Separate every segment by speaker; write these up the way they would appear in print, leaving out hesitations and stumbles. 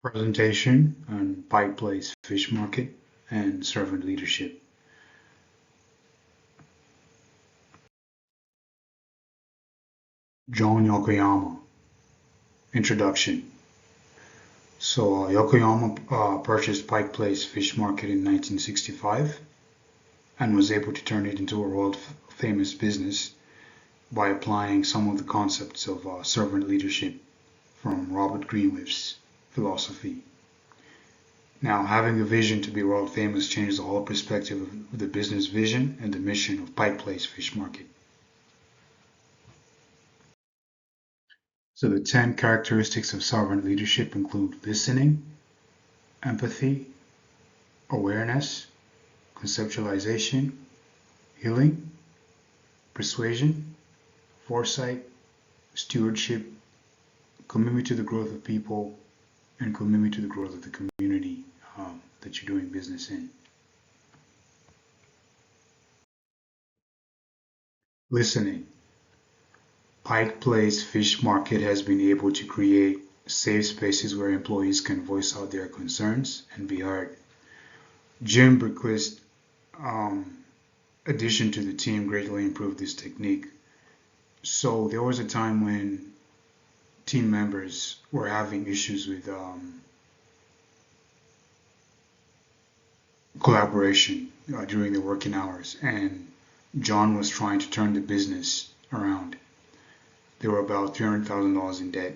Speaker 1: Presentation on Pike Place Fish Market and Servant Leadership. John Yokoyama. Introduction. Yokoyama purchased Pike Place Fish Market in 1965 and was able to turn it into a world famous business by applying some of the concepts of servant leadership from Robert Greenleaf's philosophy. Now, having a vision to be world famous changed the whole perspective of the business vision and the mission of Pike Place Fish Market. So the 10 characteristics of servant leadership include listening, empathy, awareness, conceptualization, healing, persuasion, foresight, stewardship, commitment to the growth of people, and commitment to the growth of the community that you're doing business in. Listening. Pike Place Fish Market has been able to create safe spaces where employees can voice out their concerns and be heard. Jim Berquist addition to the team greatly improved this technique. So there was a time when team members were having issues with collaboration during the working hours, and John was trying to turn the business around. They were about $300,000 in debt.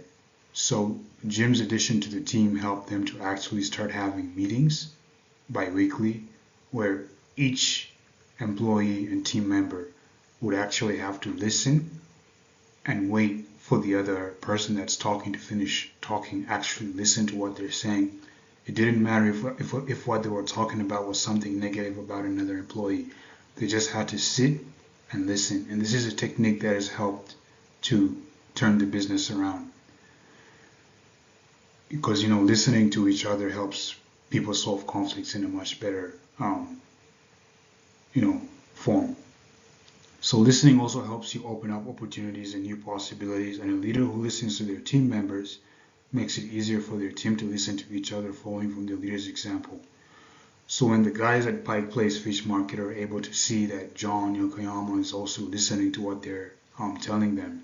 Speaker 1: So Jim's addition to the team helped them to actually start having meetings bi-weekly where each employee and team member would actually have to listen and wait for the other person that's talking to finish talking, actually listen to what they're saying. It didn't matter if what they were talking about was something negative about another employee. They just had to sit and listen. And this is a technique that has helped to turn the business around. Because, listening to each other helps people solve conflicts in a much better, form. So listening also helps you open up opportunities and new possibilities. And a leader who listens to their team members makes it easier for their team to listen to each other, following from the leader's example. So when the guys at Pike Place Fish Market are able to see that John Yokoyama is also listening to what they're telling them,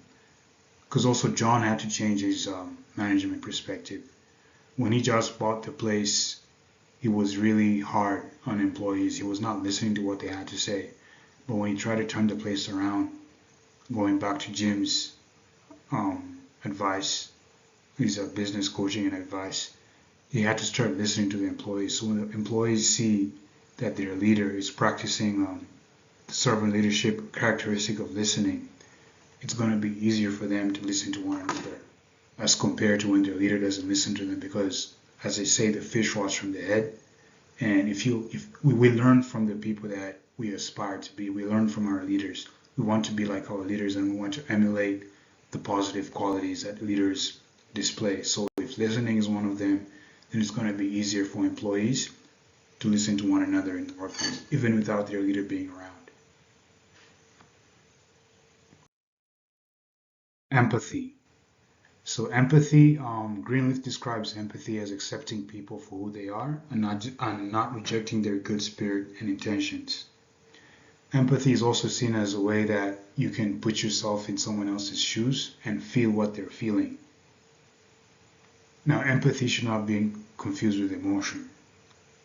Speaker 1: because also John had to change his management perspective. When he just bought the place, he was really hard on employees. He was not listening to what they had to say. But when he tried to turn the place around, going back to Jim's advice, his business coaching and advice, he had to start listening to the employees. So when the employees see that their leader is practicing the servant leadership characteristic of listening, it's going to be easier for them to listen to one another as compared to when their leader doesn't listen to them, because, as they say, the fish rots from the head. And if we learn from the people that we aspire to be, we learn from our leaders. We want to be like our leaders, and we want to emulate the positive qualities that leaders display. So if listening is one of them, then it's going to be easier for employees to listen to one another in the workplace, even without their leader being around. Empathy. So empathy, Greenleaf describes empathy as accepting people for who they are and not rejecting their good spirit and intentions. Empathy is also seen as a way that you can put yourself in someone else's shoes and feel what they're feeling. Now, empathy should not be confused with emotion,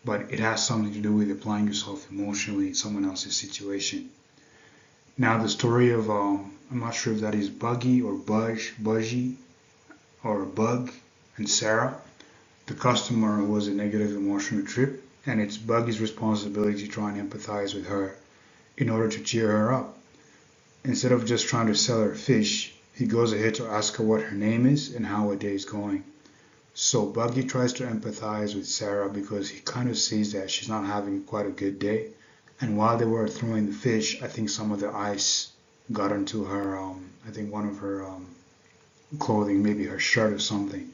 Speaker 1: but it has something to do with applying yourself emotionally in someone else's situation. Now, the story of, I'm not sure if that is Buggy or Budgie, or Bug and Sarah, the customer who was a negative emotional trip, and it's Buggy's responsibility to try and empathize with her in order to cheer her up. Instead of just trying to sell her fish, he goes ahead to ask her what her name is and how her day is going. So Buggy tries to empathize with Sarah because he kind of sees that she's not having quite a good day. And while they were throwing the fish, I think some of the ice got onto her, I think one of her clothing, maybe her shirt or something,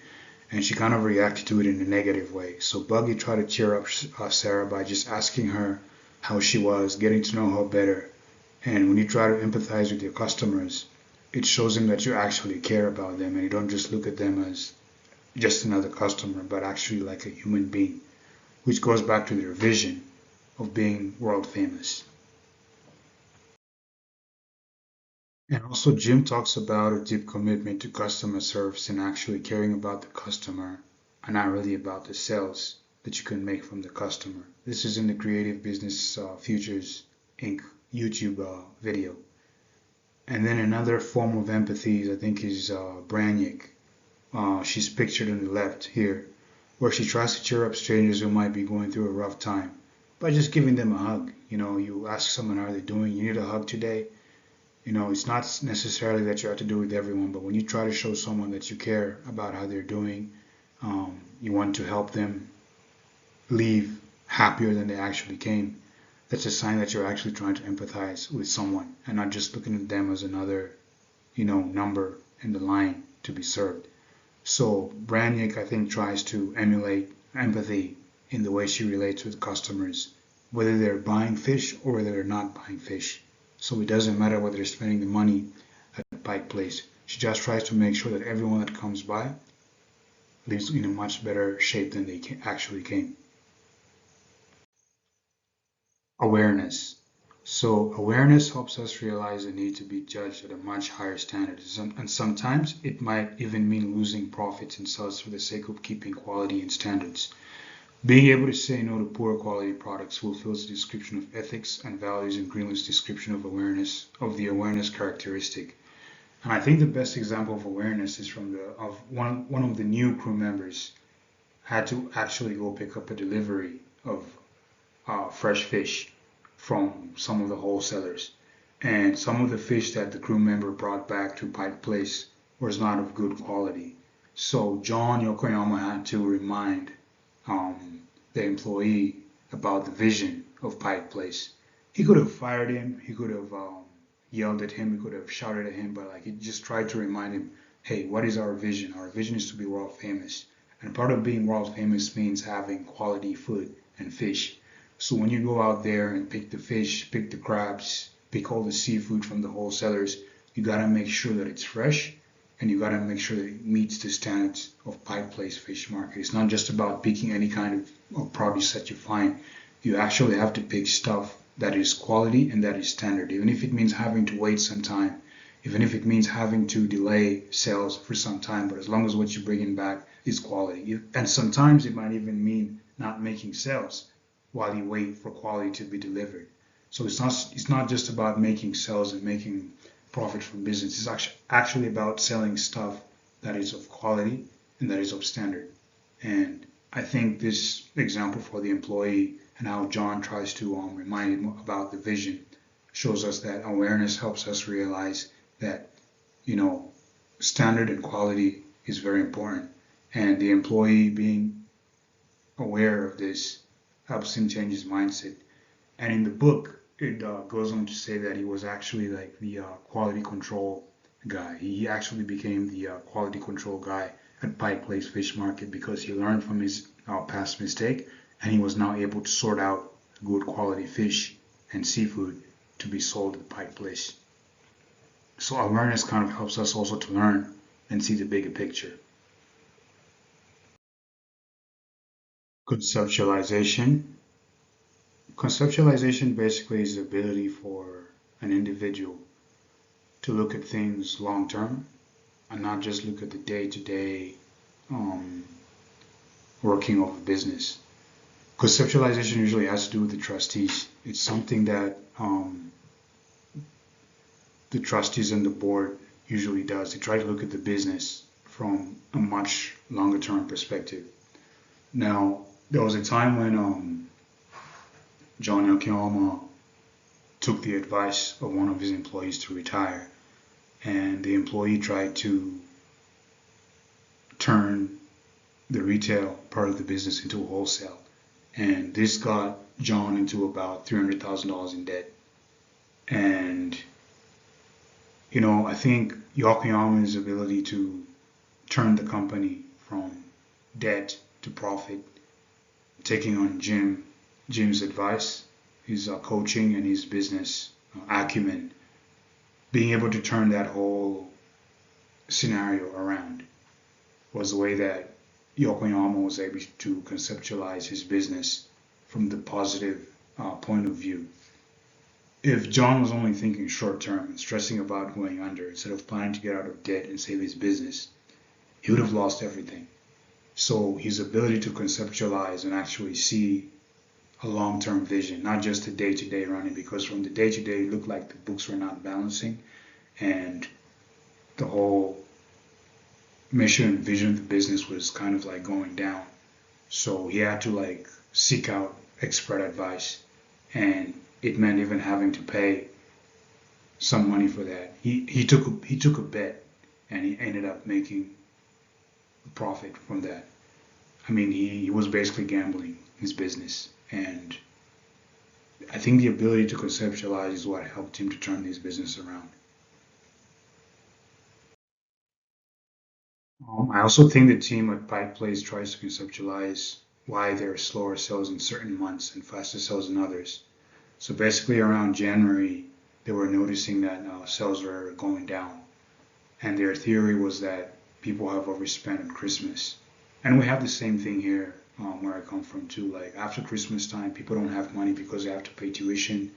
Speaker 1: and she kind of reacted to it in a negative way. So Buggy tried to cheer up Sarah by just asking her how she was, getting to know her better. And when you try to empathize with your customers, it shows them that you actually care about them and you don't just look at them as just another customer, but actually like a human being, which goes back to their vision of being world famous. And also, Jim talks about a deep commitment to customer service and actually caring about the customer and not really about the sales that you can make from the customer. This is in the Creative Business Futures Inc. YouTube video. And then another form of empathy, I think, is Branyik. She's pictured on the left here, where she tries to cheer up strangers who might be going through a rough time by just giving them a hug. You ask someone how they're doing, you need a hug today. It's not necessarily that you have to do it with everyone, but when you try to show someone that you care about how they're doing, you want to help them leave happier than they actually came, that's a sign that you're actually trying to empathize with someone and not just looking at them as another, number in the line to be served. So Branyik, I think, tries to emulate empathy in the way she relates with customers, whether they're buying fish or whether they're not buying fish. So it doesn't matter whether they're spending the money at Pike Place. She just tries to make sure that everyone that comes by leaves in a much better shape than they actually came. Awareness. So awareness helps us realize the need to be judged at a much higher standard. And sometimes it might even mean losing profits and sales for the sake of keeping quality and standards. Being able to say no to poor quality products fulfills the description of ethics and values in Greenleaf's description of awareness, of the awareness characteristic. And I think the best example of awareness is from one of the new crew members had to actually go pick up a delivery of fresh fish from some of the wholesalers. And some of the fish that the crew member brought back to Pike Place was not of good quality. So John Yokoyama had to remind the employee about the vision of Pike Place. He could have fired him, he could have yelled at him, he could have shouted at him, but like he just tried to remind him, hey, what is our vision? Our vision is to be world famous. And part of being world famous means having quality food and fish. So when you go out there and pick the fish, pick the crabs, pick all the seafood from the wholesalers, you gotta make sure that it's fresh and you gotta make sure that it meets the standards of Pike Place Fish Market. It's not just about picking any kind of produce that you find. You actually have to pick stuff that is quality and that is standard, even if it means having to wait some time, even if it means having to delay sales for some time, but as long as what you're bringing back is quality. And sometimes it might even mean not making sales while you wait for quality to be delivered. So it's not just about making sales and making profit from business. It's actually about selling stuff that is of quality and that is of standard. And I think this example for the employee and how John tries to remind him about the vision shows us that awareness helps us realize that standard and quality is very important. And the employee being aware of this helps him change his mindset. And in the book, it goes on to say that he was actually like the quality control guy. He actually became the quality control guy at Pike Place Fish Market because he learned from his past mistake and he was now able to sort out good quality fish and seafood to be sold at Pike Place. So awareness kind of helps us also to learn and see the bigger picture. Conceptualization. Conceptualization basically is the ability for an individual to look at things long term and not just look at the day to day working of a business. Conceptualization usually has to do with the trustees. It's something that the trustees and the board usually does. They try to look at the business from a much longer term perspective. Now, there was a time when John Yokoyama took the advice of one of his employees to retire, and the employee tried to turn the retail part of the business into a wholesale. And this got John into about $300,000 in debt. And, I think Yokoyama's ability to turn the company from debt to profit, taking on Jim's advice, his coaching, and his business acumen, being able to turn that whole scenario around was the way that Yokoyama was able to conceptualize his business from the positive point of view. If John was only thinking short term and stressing about going under instead of planning to get out of debt and save his business, he would have lost everything. So his ability to conceptualize and actually see a long-term vision, not just the day-to-day running, because from the day-to-day it looked like the books were not balancing and the whole mission and vision of the business was kind of like going down. So he had to like seek out expert advice, and it meant even having to pay some money for that. He took a bet, and he ended up making a profit from that. I mean, he was basically gambling his business, and I think the ability to conceptualize is what helped him to turn his business around. I also think the team at Pike Place tries to conceptualize why there are slower sales in certain months and faster sales in others. So basically, around January, they were noticing that sales were going down, and their theory was that people have overspent on Christmas. And we have the same thing here where I come from too. Like after Christmas time, people don't have money because they have to pay tuition.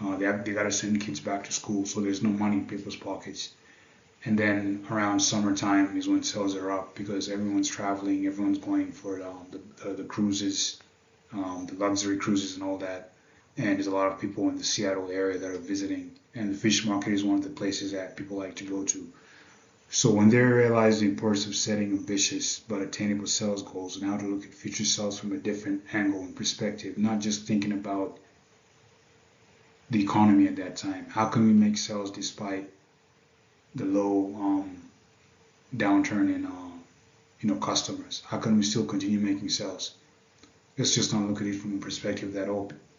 Speaker 1: They got to send kids back to school, so there's no money in people's pockets. And then around summertime is when sales are up because everyone's traveling, everyone's going for the cruises, the luxury cruises and all that. And there's a lot of people in the Seattle area that are visiting. And the fish market is one of the places that people like to go to. So when they realize the importance of setting ambitious but attainable sales goals and how to look at future sales from a different angle and perspective, not just thinking about the economy at that time. How can we make sales despite the low downturn in customers? How can we still continue making sales? Let's just not look at it from a perspective that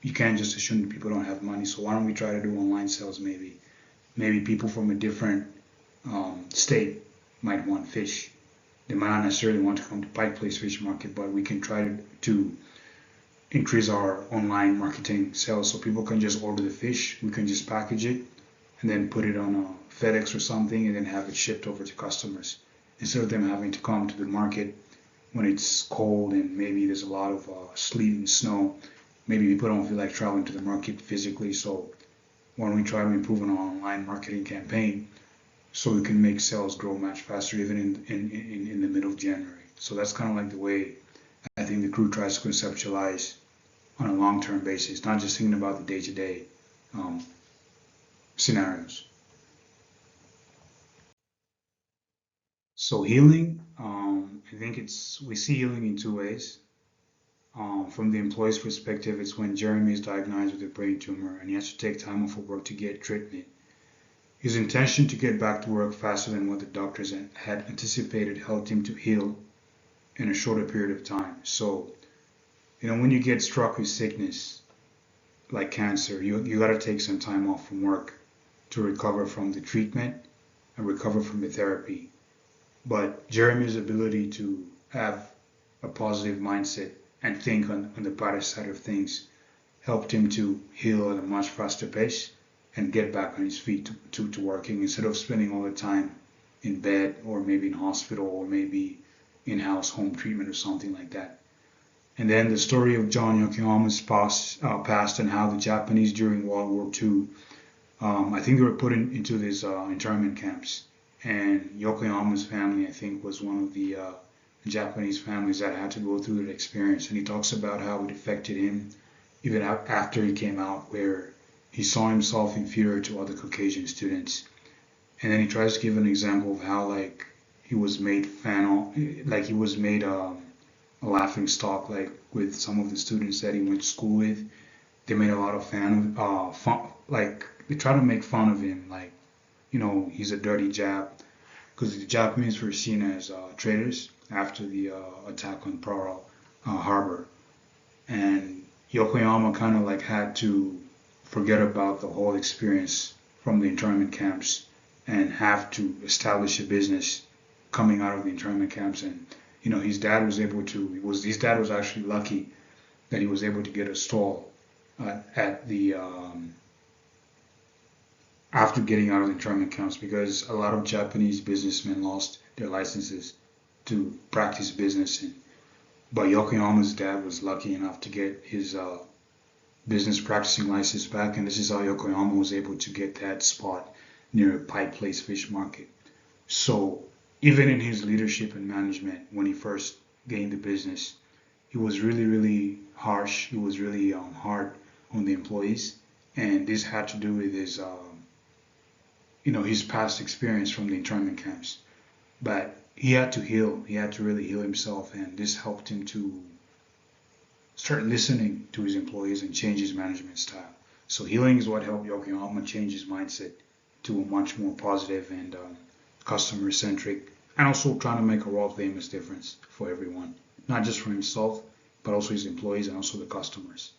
Speaker 1: you can't just assume that people don't have money. So why don't we try to do online sales maybe? Maybe people from a different state might want fish. They might not necessarily want to come to Pike Place Fish Market, but we can try to increase our online marketing sales so people can just order the fish. We can just package it and then put it on a FedEx or something and then have it shipped over to customers instead of them having to come to the market when it's cold and maybe there's a lot of sleet and snow. Maybe people don't feel like traveling to the market physically, so why don't we try to improve on our online marketing campaign so we can make sales grow much faster even in the middle of January. So that's kind of like the way I think the crew tries to conceptualize on a long-term basis, not just thinking about the day-to-day um, scenarios. So healing, I think we see healing in two ways. From the employee's perspective, it's when Jeremy is diagnosed with a brain tumor and he has to take time off of work to get treatment. His intention to get back to work faster than what the doctors had anticipated helped him to heal in a shorter period of time. So, when you get struck with sickness like cancer, you got to take some time off from work to recover from the treatment and recover from the therapy. But Jeremy's ability to have a positive mindset and think on the brighter side of things helped him to heal at a much faster pace and get back on his feet to working instead of spending all the time in bed or maybe in hospital or maybe in-house home treatment or something like that. And then the story of John Yokoyama's past and how the Japanese during World War II, I think they were put into these internment camps. And Yokoyama's family, I think, was one of the Japanese families that had to go through that experience. And he talks about how it affected him even after he came out, where he saw himself inferior to other Caucasian students. And then he tries to give an example of how like he was made he was made a laughing stock, like with some of the students that he went to school with. They made a lot of fun, like they try to make fun of him, like he's a dirty Jap, because the Japanese were seen as traitors after the attack on Pearl Harbor, and Yokoyama kind of like had to forget about the whole experience from the internment camps and have to establish a business coming out of the internment camps. And his dad was actually lucky that he was able to get a stall at the after getting out of the internment camps, because a lot of Japanese businessmen lost their licenses to practice business in. But Yokoyama's dad was lucky enough to get his business practicing license back, and this is how Yokoyama was able to get that spot near Pike Place Fish Market. So even in his leadership and management, when he first gained the business, he was really, really harsh. He was really hard on the employees, and this had to do with his, his past experience from the internment camps. But he had to heal. He had to really heal himself, and this helped him to start listening to his employees and change his management style. So healing is what helped Yokoyama change his mindset to a much more positive and customer centric, and also trying to make a world famous difference for everyone, not just for himself, but also his employees and also the customers.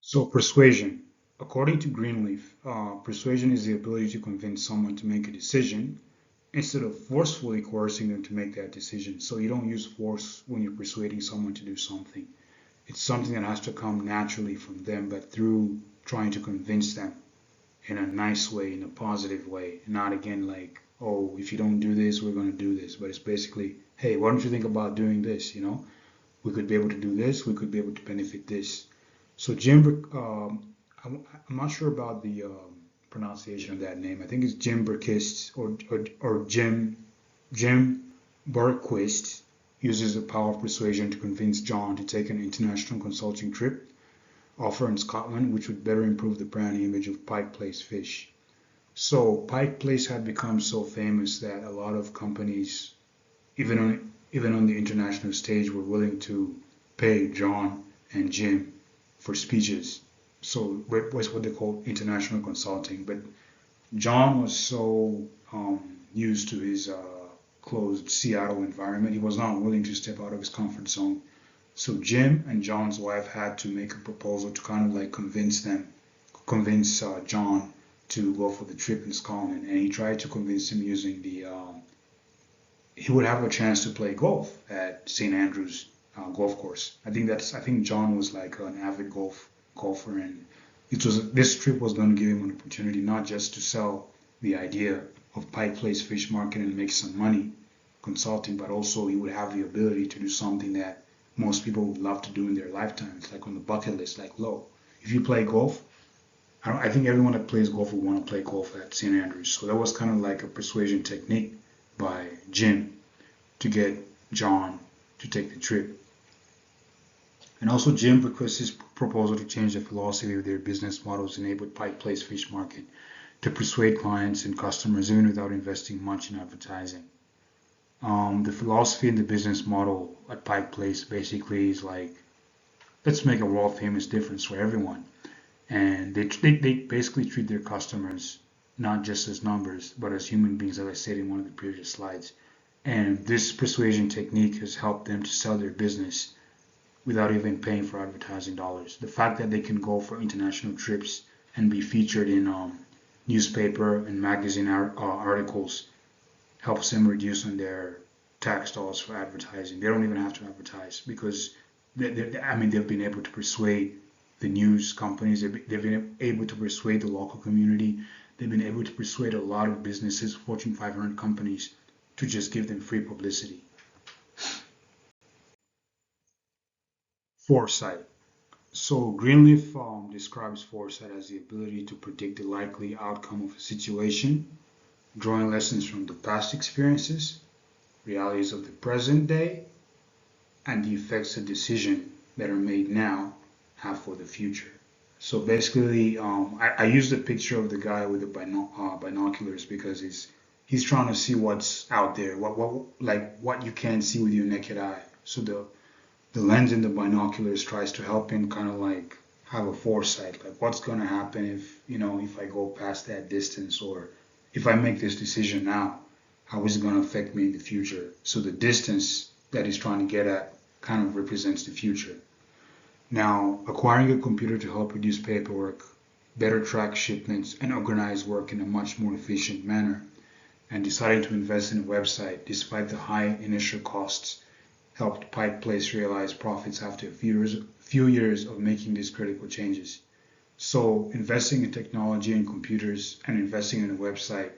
Speaker 1: So persuasion. According to Greenleaf, persuasion is the ability to convince someone to make a decision instead of forcefully coercing them to make that decision. So you don't use force when you're persuading someone to do something. It's something that has to come naturally from them, but through trying to convince them in a nice way, in a positive way. Not again like, oh, if you don't do this, we're going to do this. But it's basically, hey, why don't you think about doing this? We could be able to do this. We could be able to benefit this. So I'm not sure about the pronunciation of that name. I think it's Jim Berquist or Jim Berquist uses the power of persuasion to convince John to take an international consulting trip offer in Scotland, which would better improve the brand image of Pike Place Fish. So Pike Place had become so famous that a lot of companies, even on the international stage, were willing to pay John and Jim for speeches. So it was what they call international consulting. But John was so used to his closed Seattle environment, he was not willing to step out of his comfort zone. So Jim and John's wife had to make a proposal to kind of like convince John to go for the trip in Scotland, and he tried to convince him using he would have a chance to play golf at St. Andrews golf course. I think John was like an avid golfer, and this trip was going to give him an opportunity not just to sell the idea of Pike Place Fish Market and make some money consulting, but also he would have the ability to do something that most people would love to do in their lifetime. It's like on the bucket list, like, low. If you play golf, I think everyone that plays golf would want to play golf at St. Andrews. So that was kind of like a persuasion technique by Jim to get John to take the trip. And also Jim Berquist's proposal to change the philosophy of their business models enabled Pike Place Fish Market to persuade clients and customers even without investing much in advertising. The philosophy and the business model at Pike Place basically is like, let's make a world famous difference for everyone. And they basically treat their customers not just as numbers, but as human beings, as I said in one of the previous slides. And this persuasion technique has helped them to sell their business without even paying for advertising dollars. The fact that they can go for international trips and be featured in newspaper and magazine articles helps them reduce on their tax dollars for advertising. They don't even have to advertise because they've been able to persuade the news companies. They've been able to persuade the local community. They've been able to persuade a lot of businesses, Fortune 500 companies, to just give them free publicity. Foresight. So Greenleaf describes foresight as the ability to predict the likely outcome of a situation, drawing lessons from the past experiences, realities of the present day, and the effects of decisions that are made now have for the future. So basically, I use the picture of the guy with the binoculars because he's trying to see what's out there, what you can't see with your naked eye. So the lens in the binoculars tries to help him kind of like have a foresight, like what's going to happen if I go past that distance, or if I make this decision now, how is it going to affect me in the future? So the distance that he's trying to get at kind of represents the future. Now, acquiring a computer to help reduce paperwork, better track shipments, and organize work in a much more efficient manner, and deciding to invest in a website despite the high initial costs helped Pike Place realize profits after a few years of making these critical changes. So investing in technology and computers and investing in a website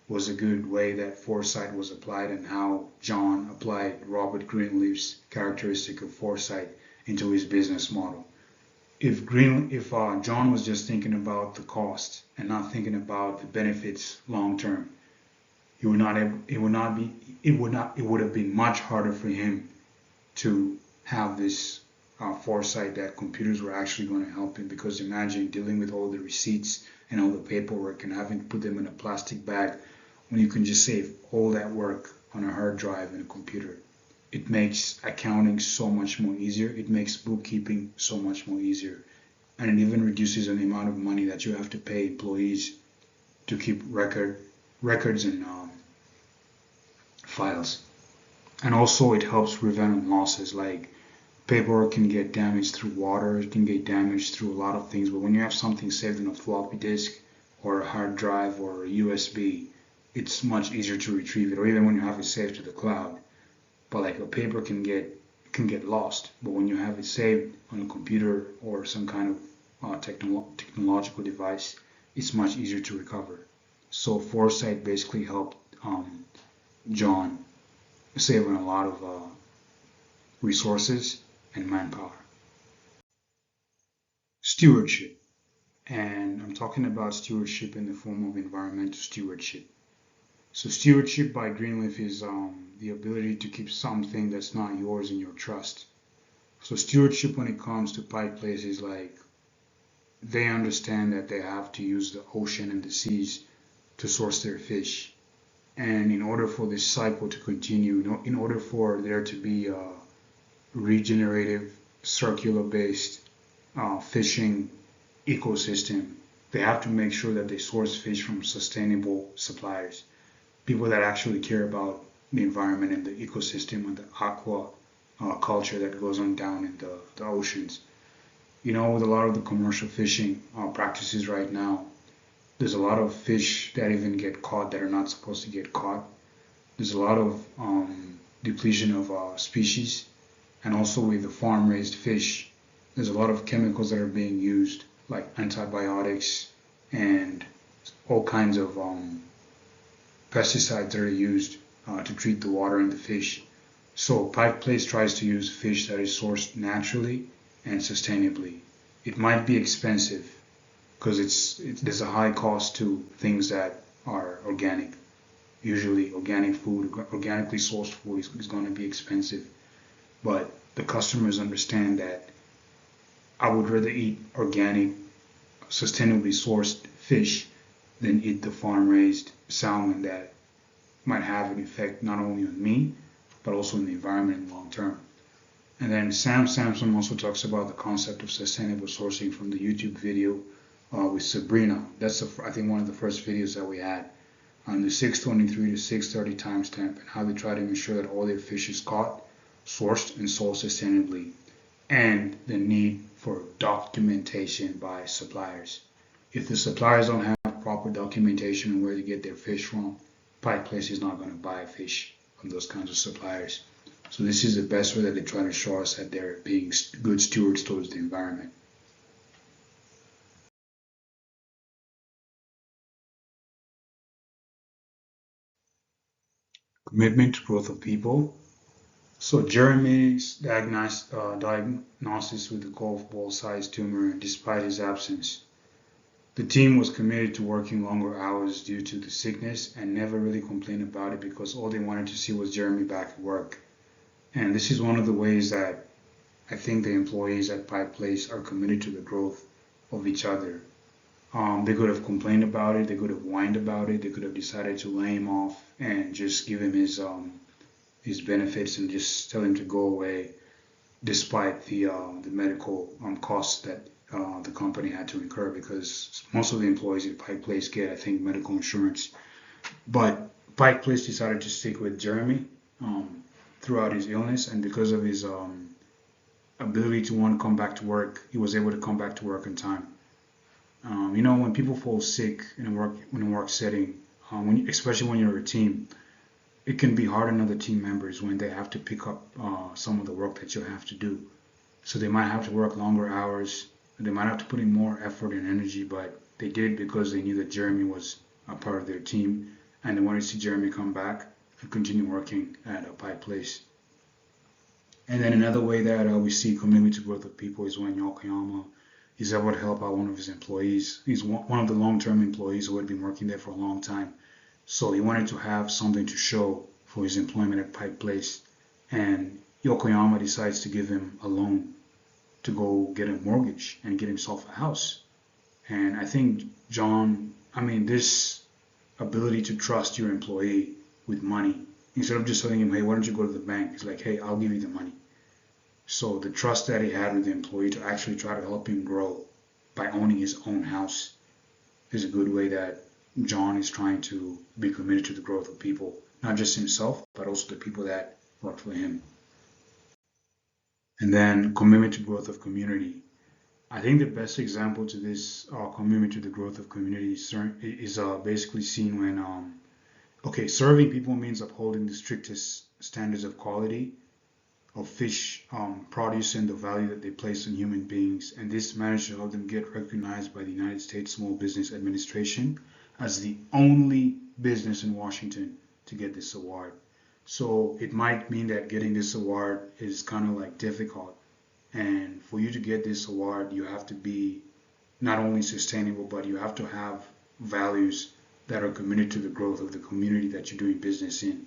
Speaker 1: was a good way that foresight was applied and how John applied Robert Greenleaf's characteristic of foresight into his business model. If John was just thinking about the cost and not thinking about the benefits long term, he would not it would not be it would have been much harder for him to have this foresight that computers were actually going to help him, because imagine dealing with all the receipts and all the paperwork and having to put them in a plastic bag when you can just save all that work on a hard drive in a computer. It makes accounting so much more easier. It makes bookkeeping so much more easier. And it even reduces the amount of money that you have to pay employees to keep records and files. And also it helps prevent losses, like paperwork can get damaged through water, it can get damaged through a lot of things, but when you have something saved in a floppy disk or a hard drive or a USB, it's much easier to retrieve it, or even when you have it saved to the cloud. But like a paper can get lost, but when you have it saved on a computer or some kind of technological device, it's much easier to recover. So foresight basically helped John save on a lot of resources and manpower. Stewardship, and I'm talking about stewardship in the form of environmental stewardship. So stewardship by Greenleaf is the ability to keep something that's not yours in your trust. So stewardship when it comes to Pike Place is like they understand that they have to use the ocean and the seas to source their fish. And in order for this cycle to continue, in order for there to be a regenerative, circular-based fishing ecosystem, they have to make sure that they source fish from sustainable suppliers, people that actually care about the environment and the ecosystem and the aqua culture that goes on down in the oceans. You know, with a lot of the commercial fishing practices right now, there's a lot of fish that even get caught that are not supposed to get caught. There's a lot of depletion of species, and also with the farm-raised fish, there's a lot of chemicals that are being used, like antibiotics and all kinds of pesticides that are used to treat the water and the fish. So Pike Place tries to use fish that is sourced naturally and sustainably. It might be expensive because there's a high cost to things that are organic. Usually organic food, organically sourced food is going to be expensive. But the customers understand that I would rather eat organic, sustainably sourced fish than eat the farm-raised salmon that might have an effect not only on me, but also on the environment in the long term. And then Sam Sampson also talks about the concept of sustainable sourcing from the YouTube video with Sabrina. That's I think one of the first videos that we had on the 623 to 630 timestamp, and how they try to ensure that all their fish is caught, sourced, and sold sustainably, and the need for documentation by suppliers. If the suppliers don't have proper documentation on where to get their fish from, Pike Place is not going to buy fish from those kinds of suppliers. So this is the best way that they try to show us that they're being good stewards towards the environment. Commitment to growth of people. So Jeremy's diagnosis with the golf ball-sized tumor, despite his absence, the team was committed to working longer hours due to the sickness and never really complained about it because all they wanted to see was Jeremy back at work. And this is one of the ways that I think the employees at Pike Place are committed to the growth of each other. They could have complained about it, they could have whined about it, they could have decided to lay him off and just give him his benefits and just tell him to go away, despite the medical costs that the company had to incur, because most of the employees at Pike Place get, I think, medical insurance. But Pike Place decided to stick with Jeremy throughout his illness, and because of his ability to want to come back to work, he was able to come back to work in time. You know, when people fall sick in a work setting, especially when you're a team, it can be hard on other team members when they have to pick up some of the work that you have to do. So they might have to work longer hours, they might have to put in more effort and energy, but they did it because they knew that Jeremy was a part of their team, and they wanted to see Jeremy come back and continue working at Pike Place. And then another way that we see commitment to growth of people is when Yokoyama is able to help out one of his employees. He's one of the long-term employees who had been working there for a long time. So he wanted to have something to show for his employment at Pike Place. And Yokoyama decides to give him a loan to go get a mortgage and get himself a house. And I think this ability to trust your employee with money, instead of just telling him, hey, why don't you go to the bank? He's like, hey, I'll give you the money. So the trust that he had with the employee to actually try to help him grow by owning his own house is a good way that John is trying to be committed to the growth of people, not just himself, but also the people that work for him. And then commitment to growth of community. I think the best example to this commitment to the growth of community is basically seen when, serving people means upholding the strictest standards of quality of fish produce and the value that they place on human beings. And this managed to help them get recognized by the United States Small Business Administration as the only business in Washington to get this award. So it might mean that getting this award is kind of like difficult. And for you to get this award, you have to be not only sustainable, but you have to have values that are committed to the growth of the community that you're doing business in.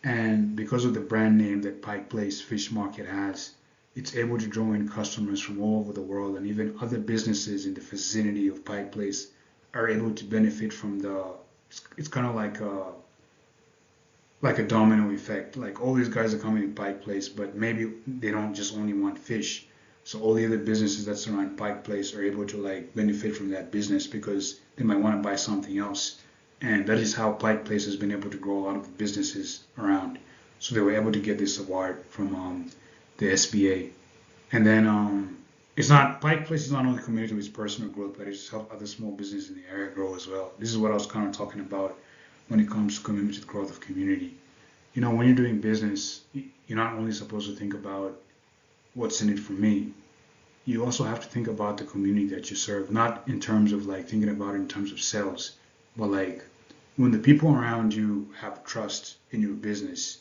Speaker 1: And because of the brand name that Pike Place Fish Market has, it's able to draw in customers from all over the world, and even other businesses in the vicinity of Pike Place are able to benefit from it's kind of like a domino effect. Like all these guys are coming to Pike Place, but maybe they don't just only want fish. So all the other businesses that surround Pike Place are able to like benefit from that business because they might want to buy something else. And that is how Pike Place has been able to grow a lot of the businesses around. So they were able to get this award from the SBA. And then Pike Place is not only committed to its personal growth, but it's helped other small businesses in the area grow as well. This is what I was kind of talking about when it comes to commitment to the growth of community. You know, when you're doing business, you're not only supposed to think about what's in it for me. You also have to think about the community that you serve, not in terms of like thinking about it in terms of sales, but like when the people around you have trust in your business,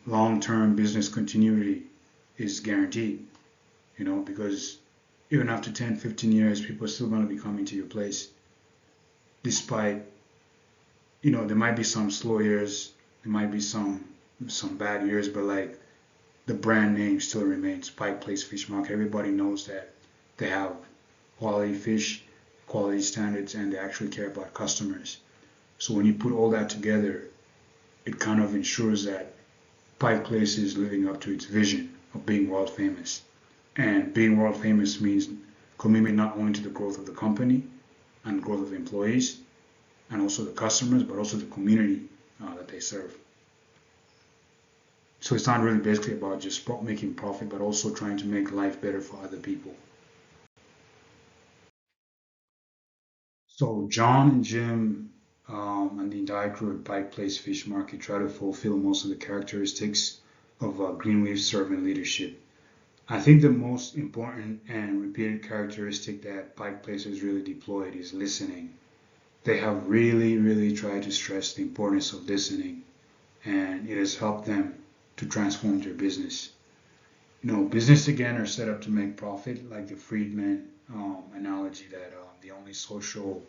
Speaker 1: long-term business continuity is guaranteed, because even after 10, 15 years, people are still going to be coming to your place. Despite, there might be some slow years, there might be some bad years, but like the brand name still remains Pike Place Fish Market. Everybody knows that they have quality fish, quality standards, and they actually care about customers. So when you put all that together, it kind of ensures that Pike Place is living up to its vision of being world famous. And being world famous means commitment not only to the growth of the company and growth of employees and also the customers, but also the community that they serve. So it's not really basically about just making profit, but also trying to make life better for other people. So John and Jim and the entire crew at Pike Place Fish Market try to fulfill most of the characteristics of Greenleaf servant leadership. I think the most important and repeated characteristic that Pike Place has really deployed is listening. They have really, really tried to stress the importance of listening, and it has helped them to transform their business. Business again are set up to make profit, like the Friedman analogy that the only social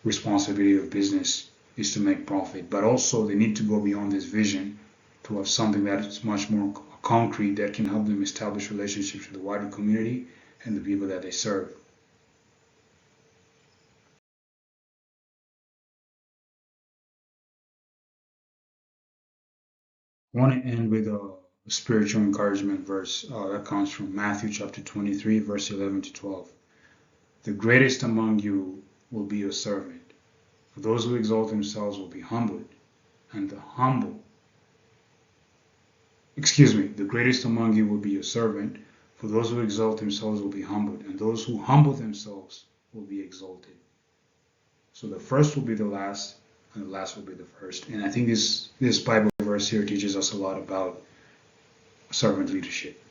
Speaker 1: responsibility of business is to make profit. But also they need to go beyond this vision to have something that is much more concrete that can help them establish relationships with the wider community and the people that they serve. I want to end with a spiritual encouragement verse that comes from Matthew chapter 23, verse 11 to 12. The greatest among you will be your servant. For those who exalt themselves will be humbled, and the greatest among you will be your servant. For those who exalt themselves will be humbled, and those who humble themselves will be exalted. So the first will be the last, and the last will be the first. And I think this Bible verse here teaches us a lot about servant leadership.